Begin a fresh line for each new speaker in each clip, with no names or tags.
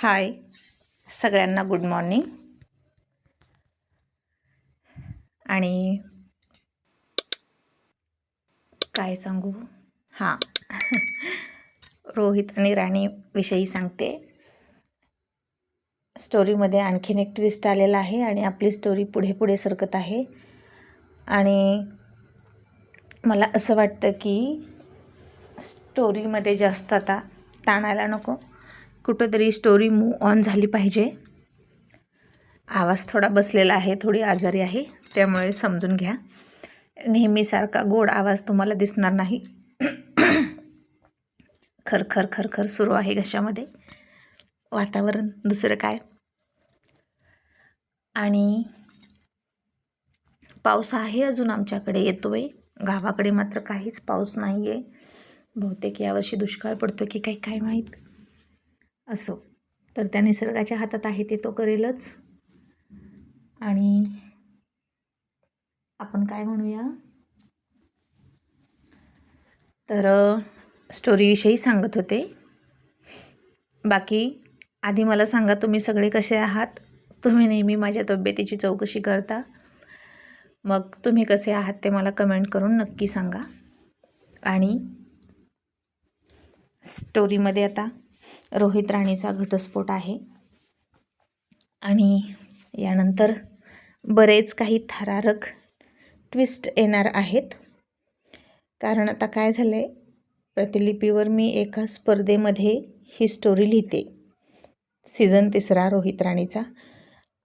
हाय सगळ्यांना good morning. आणि काय सांगू, हां रोहित आणि राणीविषयी सांगते. स्टोरीमध्ये आणखीन एक ट्विस्ट आलेला आहे आणि आपली स्टोरी पुढे पुढे सरकत आहे. आणि मला असं वाटतं की स्टोरीमध्ये जास्त आता ताणायला नको, कुठंतरी स्टोरी मूव ऑन झाली पाहिजे. आवाज थोडा बसलेला आहे, थोडी आजारी आहे, त्यामुळे समजून घ्या. नेहमीसारखा गोड आवाज तुम्हाला दिसणार नाही. खरखर खरखर सुरू आहे घशामध्ये. वातावरण दुसरं काय. आणि पाऊस आहे अजून आमच्याकडे, येतोय. गावाकडे मात्र काहीच पाऊस नाही आहे. बहुतेक यावर्षी दुष्काळ पडतो की काही काय माहीत. असो, तर त्या निसर्गाच्या हातात आहे, ते तो करेलच. आणि आपण काय म्हणूया, तर स्टोरीविषयी सांगत होते. बाकी आधी मला सांगा, तुम्ही सगळे कसे आहात? तुम्ही नेहमी माझ्या तब्येतीची चौकशी करता, मग तुम्ही कसे आहात ते मला कमेंट करून नक्की सांगा. आणि स्टोरीमध्ये आता रोहित राणीचा घटस्फोट आहे आणि यानंतर बरेच काही थरारक ट्विस्ट येणार आहेत. कारण आता काय झालं आहे, प्रतिलिपीवर मी एका स्पर्धेमध्ये ही स्टोरी लिहिते. सीझन 3 रोहित राणीचा.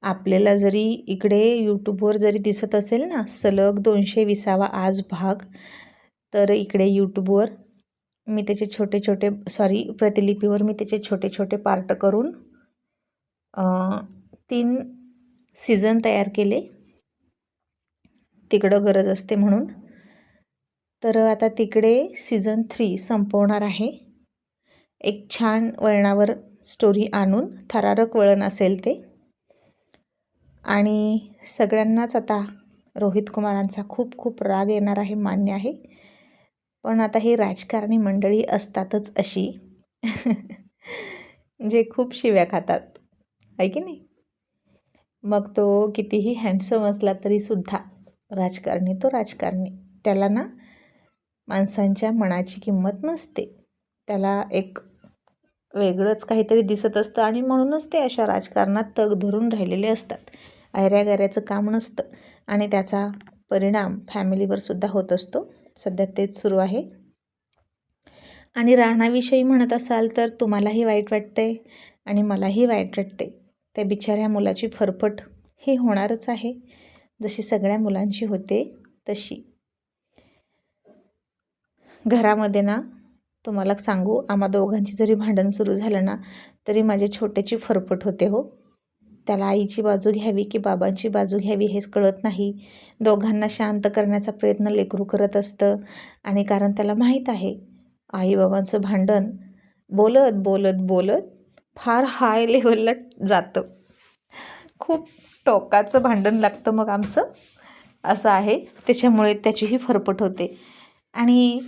आपल्याला जरी इकडे यूट्यूबवर जरी दिसत असेल ना सलग 220वा आज भाग, तर इकडे यूट्यूबवर मी त्याचे छोटे छोटे प्रतिलिपीवर मी त्याचे छोटे छोटे पार्ट करून 3 सीझन तयार केले. तिकडं गरज असते म्हणून. तर आता तिकडे सीझन 3 संपवणार आहे. एक छान वळणावर स्टोरी आणून, थरारक वळण असेल ते. आणि सगळ्यांनाच आता रोहित कुमारांचा खूप खूप राग येणार आहे, मान्य आहे. पण आता ही राजकारणी मंडळी असतातच अशी जे खूप शिव्या खातात, आहे की नाही. मग तो कितीही हँडसम असला तरीसुद्धा राजकारणी तो राजकारणी. त्याला ना माणसांच्या मनाची किंमत नसते. त्याला एक वेगळंच काहीतरी दिसत असतं आणि म्हणूनच ते अशा राजकारणात तग धरून राहिलेले असतात. ऐऱ्यागऱ्याचं काम नसतं आणि त्याचा परिणाम फॅमिलीवर सुद्धा होत असतो. सध्या तेच सुरू आहे. आणि राणाविषयी म्हणत असाल तर तुम्हालाही वाईट वाटते आणि मलाही वाईट वाटते. त्या बिचाऱ्या मुलाची फरफट ही होणारच आहे, जशी सगळ्या मुलांची होते तशी. घरामध्ये ना तुम्हाला सांगू, आम्हा दोघांची जरी भांडण सुरू झालं ना तरी माझ्या छोट्याची फरफट होते हो. त्याला आईची बाजू घ्यावी की बाबांची बाजू घ्यावी हेच कळत नाही. दोघांना शांत करण्याचा प्रयत्न लेकरू करत असतं. आणि कारण त्याला माहीत आहे आईबाबांचं भांडण बोलत बोलत बोलत फार हाय लेवलला जातं. खूप टोकाचं भांडण लागतं मग आमचं, असं आहे. त्याच्यामुळे त्याचीही फरफट होते. आणि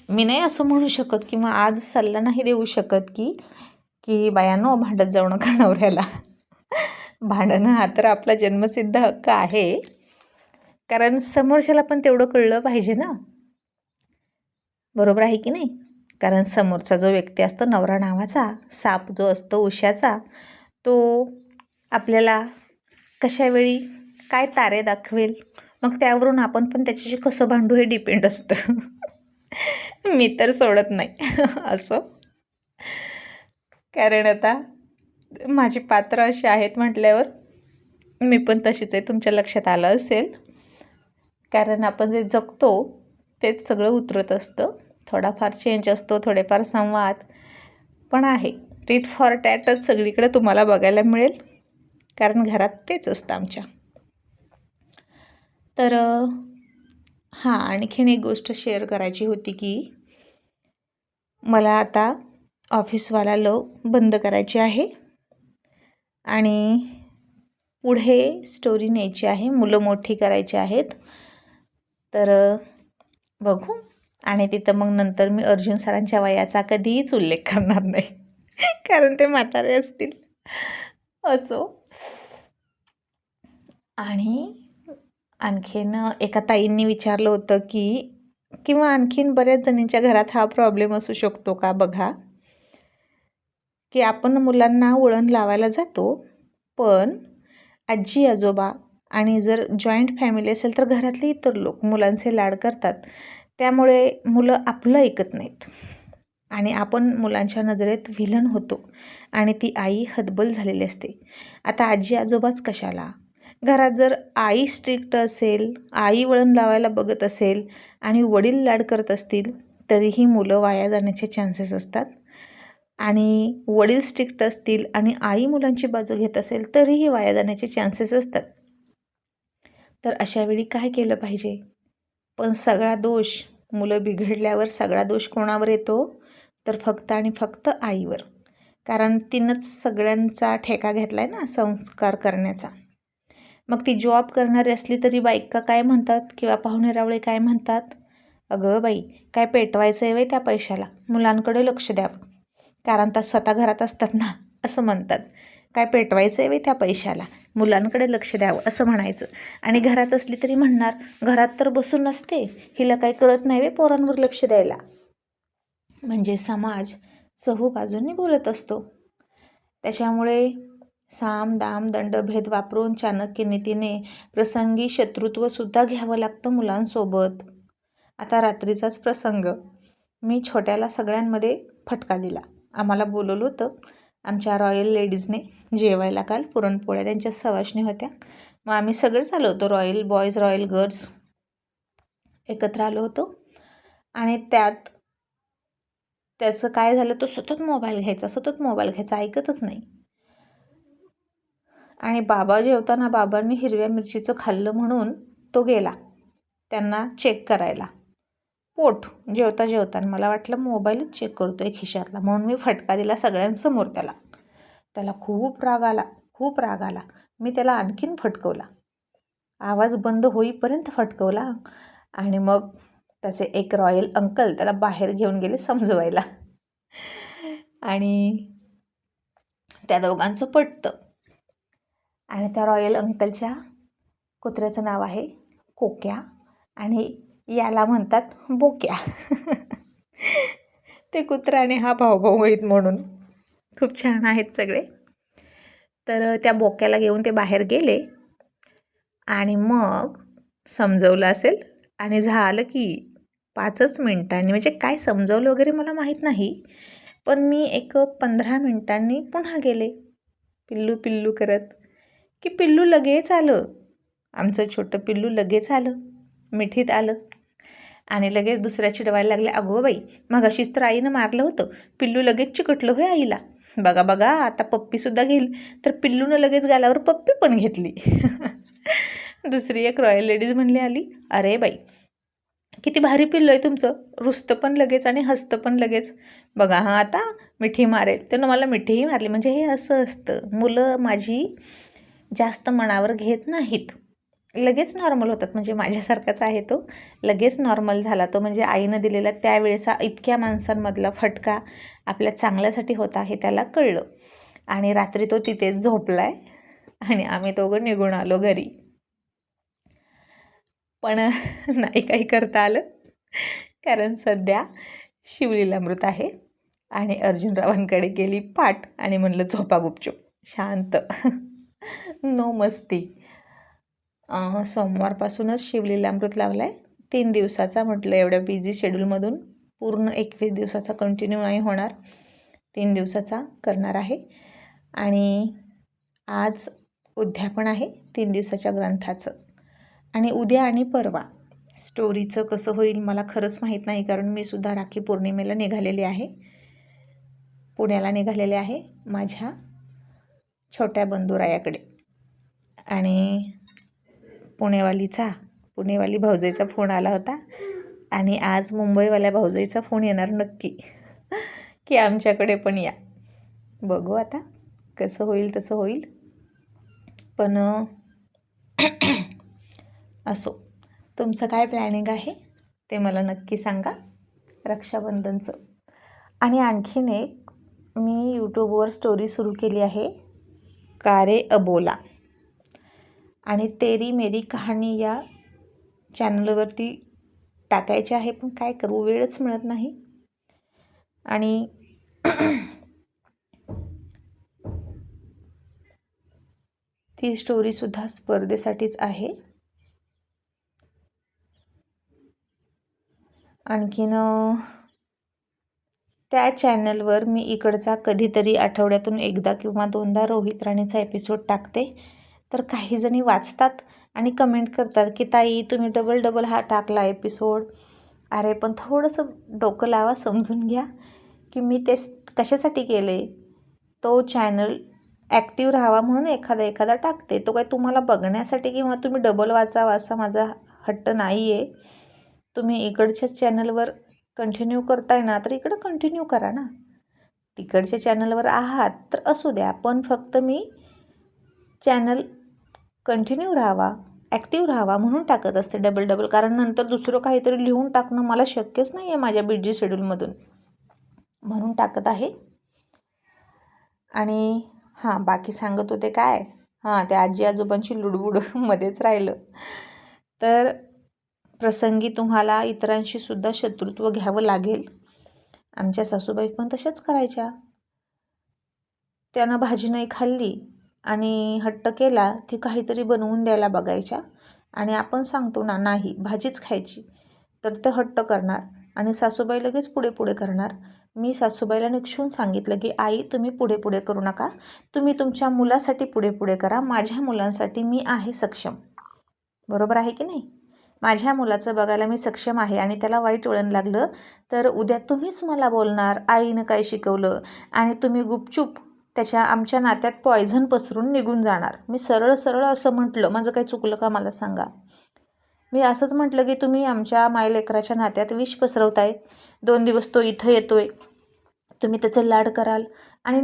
मी नाही असं म्हणू शकत किंवा आज सल्ला नाही देऊ शकत की बायानो भांडत जाऊ नका नवऱ्याला. भांडणं हा तर आपला जन्मसिद्ध हक्क आहे. कारण समोरच्याला पण तेवढं कळलं पाहिजे ना, बरोबर आहे की नाही. कारण समोरचा जो व्यक्ती असतो, नवरा नावाचा साप जो असतो उश्याचा, तो आपल्याला कशावेळी काय तारे दाखवेल, मग त्यावरून आपण पण त्याच्याशी कसं भांडू हे डिपेंड असतं. मी तर सोडत नाही असं. कारण आता माझी पात्र अशी आहेत म्हटल्यावर मी पण तशीच आहे, तुमच्या लक्षात आलं असेल. कारण आपण जे जगतो तेच सगळं उतरत असतं. थोडाफार चेंज असतो, थोडेफार संवाद पण आहे. टीट फॉर टॅटच सगळीकडे तुम्हाला बघायला मिळेल, कारण घरात तेच असतं आमच्या. तर हां, आणखीन एक गोष्ट शेअर करायची होती की मला आता ऑफिसवाला लव बंद करायची आहे आणि पुढे स्टोरी न्यायची आहे, मुलं मोठी करायची आहेत. तर बघू. आणि तिथं मग नंतर मी अर्जुन सरांच्या वयाचा कधीच उल्लेख करणार नाही कारण ते म्हातारे असतील. असो. आणि आणखीन एका ताईंनी विचारलं होतं की किंवा आणखीन बऱ्याच जणींच्या घरात हा प्रॉब्लेम असू शकतो का बघा, की आपण मुलांना वळण लावायला जातो, पण आजी आजोबा आणि जर जॉईंट फॅमिली असेल तर घरातले इतर लोक मुलांचे लाड करतात. त्यामुळे मुलं आपलं ऐकत नाहीत आणि आपण मुलांच्या नजरेत व्हिलन होतो आणि ती आई हतबल झालेली असते. आता आजी आजोबाच कशाला, घरात जर आई स्ट्रिक्ट असेल, आई वळण लावायला बघत असेल आणि वडील लाड करत असतील तरीही मुलं वाया जाण्याचे चान्सेस असतात. आणि वडील स्ट्रिक्ट असतील आणि आई मुलांची बाजू घेत असेल तरीही वाया जाण्याचे चान्सेस असतात. तर अशावेळी काय केलं पाहिजे? पण सगळा दोष, मुलं बिघडल्यावर सगळा दोष कोणावर येतो? तर फक्त आणि फक्त आईवर. कारण तिनंच सगळ्यांचा ठेका घेतला आहे ना संस्कार करण्याचा. मग ती जॉब करणारी असली तरी बायका काय म्हणतात किंवा पाहुणेरावळे काय म्हणतात? अगं बाई, काय पेटवायचं आहे वय त्या पैशाला, मुलांकडे लक्ष द्यावं. कारण तर स्वतः घरात असतात ना, असं म्हणतात. काय पेटवायचं आहे वय त्या पैशाला, मुलांकडे लक्ष द्यावं असं म्हणायचं. आणि घरात असली तरी म्हणणार, घरात तर बसून नसते, हिला काही कळत नाही वे पोरांवर लक्ष द्यायला. म्हणजे समाज चहूबाजूंनी बोलत असतो. त्याच्यामुळे साम दाम दंड भेद वापरून चाणक्य नीतीने प्रसंगी शत्रुत्वसुद्धा घ्यावं लागतं मुलांसोबत. आता रात्रीचाच प्रसंग, मी छोट्याला सगळ्यांमध्ये फटका दिला. आम्हाला बोलवलं होतं आमच्या रॉयल लेडीजने जेवायला, काल पुरणपोळ्या त्यांच्या सवाष्णी होत्या. मग आम्ही सगळेच आलो होतो, रॉयल बॉयज रॉयल गर्ल्स एकत्र आलो होतो. आणि त्याचं काय झालं, तो सतत मोबाईल घ्यायचा, ऐकतच नाही. आणि बाबा जेवताना बाबांनी हिरव्या मिरचीचं खाल्लं म्हणून तो गेला त्यांना चेक करायला पोट जेवताना. मला वाटलं मोबाईलच चेक करतो आहे खिशातला, म्हणून मी फटका दिला सगळ्यांसमोर. त्याला खूप राग आला. मी त्याला आणखीन फटकवला, आवाज बंद होईपर्यंत फटकवला. आणि मग त्याचे एक रॉयल अंकल त्याला बाहेर घेऊन गेले समजवायला. आणि त्या दोघांचं पटतं. आणि त्या रॉयल अंकलच्या कुत्र्याचं नाव आहे कोक्या आणि याला म्हणतात बोक्या. ते कुत्रा आणि हा भाऊ आहेत म्हणून खूप छान आहेत सगळे. तर त्या बोक्याला घेऊन ते बाहेर गेले आणि मग समजवलं असेल आणि झालं की 5च मिनिटांनी, म्हणजे काय समजवलं वगैरे मला माहीत नाही, पण मी एक 15 मिनिटांनी पुन्हा गेले पिल्लू करत, की पिल्लू लगेच आलं. आमचं छोटं पिल्लू लगेच आलं, मिठीत आलं आणि लगेच दुसऱ्या चिडवायला लागल्या, अगो बाई मगाशीच तर आईनं मारलं होतं, पिल्लू लगेच चिकटलं होय आईला, बघा आता पप्पीसुद्धा घेईल. तर पिल्लूनं लगेच गालावर पप्पी पण घेतली. दुसरी एक रॉयल लेडीज म्हणली आली, अरे बाई किती भारी पिल्लू आहे तुमचं, रुसतं पण लगेच आणि हसतं पण लगेच, बघा हां आता मिठी मारेल. त्यानं मला मिठीही मारली. म्हणजे हे असं असतं, मुलं माझी जास्त मनावर घेत नाहीत, लगेच नॉर्मल होतात. म्हणजे माझ्यासारखाच आहे तो, लगेच नॉर्मल झाला तो. म्हणजे आईनं दिलेला त्यावेळेचा इतक्या माणसांमधला फटका आपल्या चांगल्यासाठी होता हे त्याला कळलं. आणि रात्री तो तिथेच झोपला आहे आणि आम्ही दोघं निघून आलो घरी. पण नाही काही करता आलं, कारण सध्या शिवलीलामृत आहे आणि अर्जुनरावांकडे गेली पाठ आणि म्हणलं झोपा गुपचूप शांत. नो मस्ती. सोमवारपासूनच शिवलीलामृत लावला आहे 3 दिवसाचा. म्हटलं एवढ्या बिझी शेड्यूलमधून पूर्ण 21 दिवसाचा कंटिन्यू नाही होणार, 3 दिवसाचा करणार आहे. आणि आज उद्यापन आहे 3 दिवसाच्या ग्रंथाचं. आणि उद्या आणि परवा स्टोरीचं कसं होईल मला खरंच माहीत नाही, कारण मी सुद्धा राखी पौर्णिमेला निघालेले आहे, पुण्याला निघालेले आहे माझ्या छोट्या बंधुरायाकडे. आणि पुणेवाली भाऊजाईचा फोन आला होता आणि आज मुंबईवाल्या भाऊजाईचा फोन येणार नक्की, की आमच्याकडे पण या. बघू आता कसं होईल तसं होईल. पण असो, तुमचं काय प्लॅनिंग आहे ते मला नक्की सांगा रक्षाबंधनचं. आणि आणखीन एक, मी यूट्यूबवर स्टोरी सुरू केली आहे कारे अबोला आणि तेरी मेरी कहाणी या चॅनलवरती टाकायचे आहे, पण काय करू, वेळच मिळत नाही. आणि ती स्टोरीसुद्धा स्पर्धेसाठीच आहे. आणखीन त्या चॅनलवर मी इकडचा कधीतरी आठवड्यातून एकदा किंवा दोनदा रोहित राणेचा एपिसोड टाकते. तर काही जणी वाचतात आणि कमेंट करतात की ताई तुम्ही डबल हा टाकला एपिसोड. अरे पण थोडंसं डोकं लावा, समजून घ्या की मी ते कशासाठी केले. तो चॅनल ॲक्टिव्ह राहावा म्हणून एखादा टाकते. तो काय तुम्हाला बघण्यासाठी किंवा तुम्ही डबल वाचावा असा माझा हट्ट नाही आहे. तुम्ही इकडच्याच चॅनलवर कंटिन्यू करताय ना, तर इकडं कंटिन्यू करा ना. तिकडच्या चॅनलवर आहात तर असू द्या, पण फक्त मी चॅनल कंटिन्यू राहावा, ॲक्टिव्ह राहावा म्हणून टाकत असते डबल. कारण नंतर दुसरं काहीतरी लिहून टाकणं मला शक्यच नाही आहे माझ्या बिझी शेड्यूलमधून, म्हणून टाकत आहे. आणि हां, बाकी सांगत होते काय, त्या आजी आजोबांची लुडबुड मध्येच राहिलं. तर प्रसंगी तुम्हाला इतरांशी सुद्धा शत्रुत्व घ्यावं लागेल. आमच्या सासूबाई पण तशाच करायच्या. त्यानं भाजी नाही खाल्ली आणि हट्ट केला की काहीतरी बनवून द्यायला बघायच्या. आणि आपण सांगतो ना नाही भाजीच खायची, तर ते हट्ट करणार आणि सासूबाई लगेच पुढे करणार. मी सासूबाईला निक्षून सांगितलं की आई तुम्ही पुढे करू नका, तुम्ही तुमच्या मुलासाठी पुढे करा. माझ्या मुलांसाठी मी आहे सक्षम. बरोबर आहे की नाही. माझ्या मुलाचं बघायला मी सक्षम आहे आणि त्याला वाईट वळण लागलं तर उद्या तुम्हीच मला बोलणार आईनं काय शिकवलं, आणि तुम्ही गुपचूप आमच्या नात्यात पॉयझन पसरून निघून जाणार. मी सरळ असं म्हटलं, माझं काही चुकलं का मला सांगा. मी असंच म्हटलं की तुम्ही आमच्या मायलेकराच्या नात्यात विष पसरवताय. 2 दिवस तो इथं येतोय, तुम्ही त्याचं लाड कराल आणि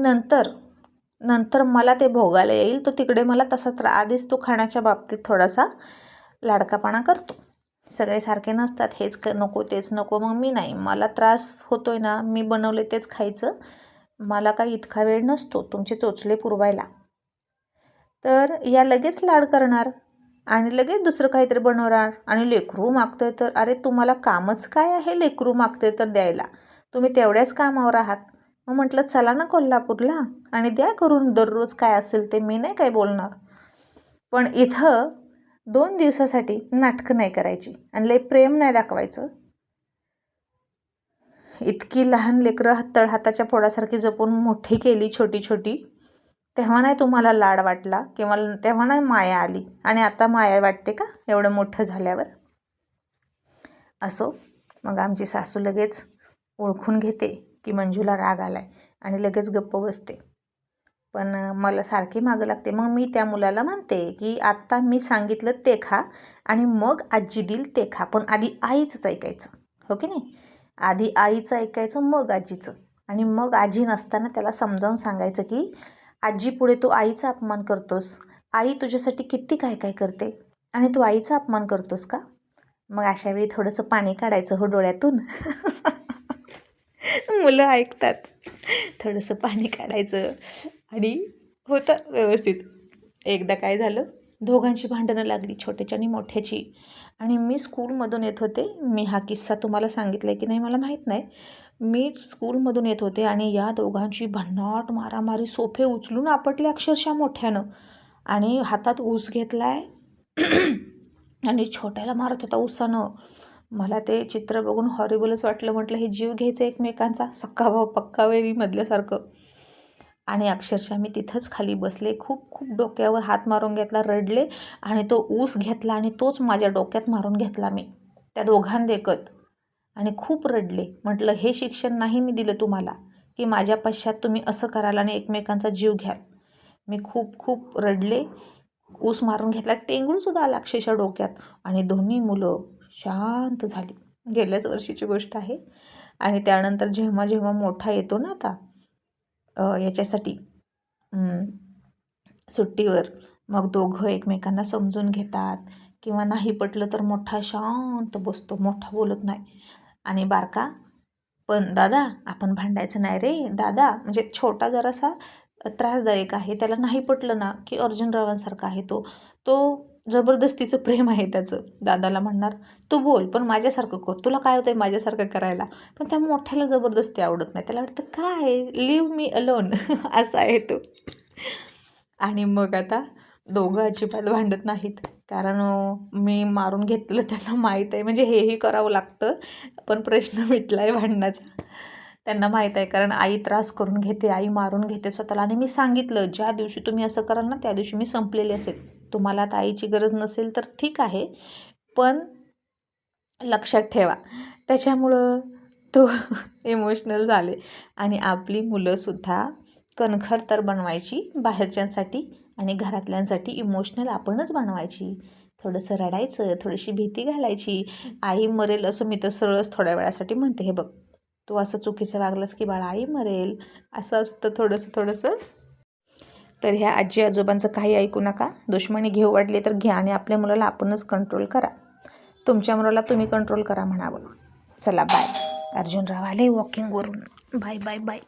नंतर मला ते भोगायला येईल. तो तिकडे मला तसा आधीच तो खाण्याच्या बाबतीत थोडासा लाडकापणा करतो. सगळे सारखे नसतात, हेच नको तेच नको. मग मी नाही, मला त्रास होतोय ना, मी बनवले तेच खायचं. मला काही इतका वेळ नसतो तुमचे चोचले पुरवायला. तर या लगेच लाड करणार आणि लगेच दुसरं काहीतरी बनवणार. आणि लेकरू मागतंय तर अरे तुम्हाला कामच काय आहे लेकरू मागते तर द्यायला, तुम्ही तेवढ्याच कामावर आहात. मग म्हटलं चला ना कोल्हापूरला आणि द्या करून दररोज काय असेल ते, मी नाही काय बोलणार. पण इथं 2 दिवसासाठी नाटकं नाही करायची आणि लय प्रेम नाही दाखवायचं. इतकी लहान लेकरं तळहाताच्या फोडासारखी जपून मोठी केली छोटी, तेव्हा नाही तुम्हाला लाड वाटला किंवा तेव्हा नाही माया आली, आणि आता माया वाटते का एवढं मोठं झाल्यावर. असो, मग आमची सासू लगेच ओळखून घेते की मंजूला राग आलाय आणि लगेच गप्प बसते. पण मला सारखी मागं लागते. मग मी त्या मुलाला म्हणते की आत्ता मी सांगितलं ते खा आणि मग आजी दिल ते खा, पण आधी आईचंच ऐकायचं, हो की नाही. आधी आईचं ऐकायचं मग आजीचं. आणि मग आजी नसताना त्याला समजावून सांगायचं की आजी पुढे तू आईचा अपमान करतोस, आई तुझ्यासाठी किती काय करते आणि तू आईचा अपमान करतोस का. मग अशा वेळी थोडंसं पाणी काढायचं हो डोळ्यातून. मुलं ऐकतात. थोडंसं पाणी काढायचं आणि होतं व्यवस्थित. एकदा काय झालं, दोघांची भांडणं लागली, छोट्याची आणि मोठ्याची. आणि मी स्कूलमधून येत होते. मी हा किस्सा तुम्हाला सांगितला आहे की नाही मला माहीत नाही. मी स्कूलमधून येत होते आणि या दोघांची भन्नाट मारामारी, सोफे उचलून आपटले अक्षरशः मोठ्यानं, आणि हातात ऊस घेतला आहे आणि छोट्याला मारत होता ऊसानं. मला ते चित्र बघून हॉरिबलच वाटलं. म्हटलं हे जीव घ्यायचं एकमेकांचा, सक्का भाऊ पक्का वेळी मधल्यासारखं. आणि अक्षरशः मी तिथंच खाली बसले, खूप डोक्यावर हात मारून घेतला, रडले आणि तो ऊस घेतला आणि तोच माझ्या डोक्यात मारून घेतला मी त्या दोघांदेखत आणि खूप रडले. म्हटलं हे शिक्षण नाही मी दिलं तुम्हाला की माझ्या पश्चात तुम्ही असं कराल आणि एकमेकांचा जीव घ्याल. मी खूप रडले, ऊस मारून घेतला, टेंगूळसुद्धा आला अक्षरशः डोक्यात, आणि दोन्ही मुलं शांत झाली. गेल्याच वर्षीची गोष्ट आहे. आणि त्यानंतर जेव्हा मोठा येतो ना आता याच्यासाठी सुट्टीवर, मग दोघं एकमेकांना समजून घेतात किंवा नाही पटलं तर मोठा शांत बसतो, मोठा बोलत नाही. आणि बारका पण दादा आपण भांडायचं नाही रे दादा, म्हणजे छोटा जरासा त्रासदायक आहे. त्याला नाही पटलं ना की अर्जुनरावांसारखा आहे तो जबरदस्तीचं प्रेम आहे त्याचं. दादाला म्हणणार तू बोल पण माझ्यासारखं कर, तुला काय होतं आहे माझ्यासारखं करायला. पण त्या मोठ्याला जबरदस्ती आवडत नाही. त्याला वाटतं काय लिव्ह मी अलोन असा आहे तो. आणि मग आता दोघं अजिबात भांडत नाहीत, कारण मी मारून घेतलं त्यांना माहीत आहे. म्हणजे हेही करावं लागतं, पण प्रश्न मिटला आहे भांडणाचा. त्यांना माहीत आहे, कारण आई त्रास करून घेते, आई मारून घेते स्वतःला. आणि मी सांगितलं ज्या दिवशी तुम्ही असं कराल ना त्या दिवशी मी संपलेली असेल. तुम्हाला आता आईची गरज नसेल तर ठीक आहे, पण लक्षात ठेवा. त्याच्यामुळं तो इमोशनल झाले. आणि आपली मुलंसुद्धा कणखर तर बनवायची बाहेरच्यांसाठी आणि घरातल्यांसाठी इमोशनल आपणच बनवायची. थोडंसं रडायचं, थोडीशी भीती घालायची. आई मरेल असं मी तर सरळच थोड्या वेळासाठी म्हणते, हे बघ तू असं चुकीचं वागलास की बाळा आई मरेल, असं असतं थोडंसं. तर ह्या आजी आजोबांचं काही ऐकू नका. दुश्मनी घेऊ वाटली तर घ्या आणि आपल्या मुलाला आपणच कंट्रोल करा. तुमच्या मुलाला तुम्ही कंट्रोल करा म्हणावं. चला बाय. अर्जुनराव आले वॉकिंगवरून. Bye bye bye.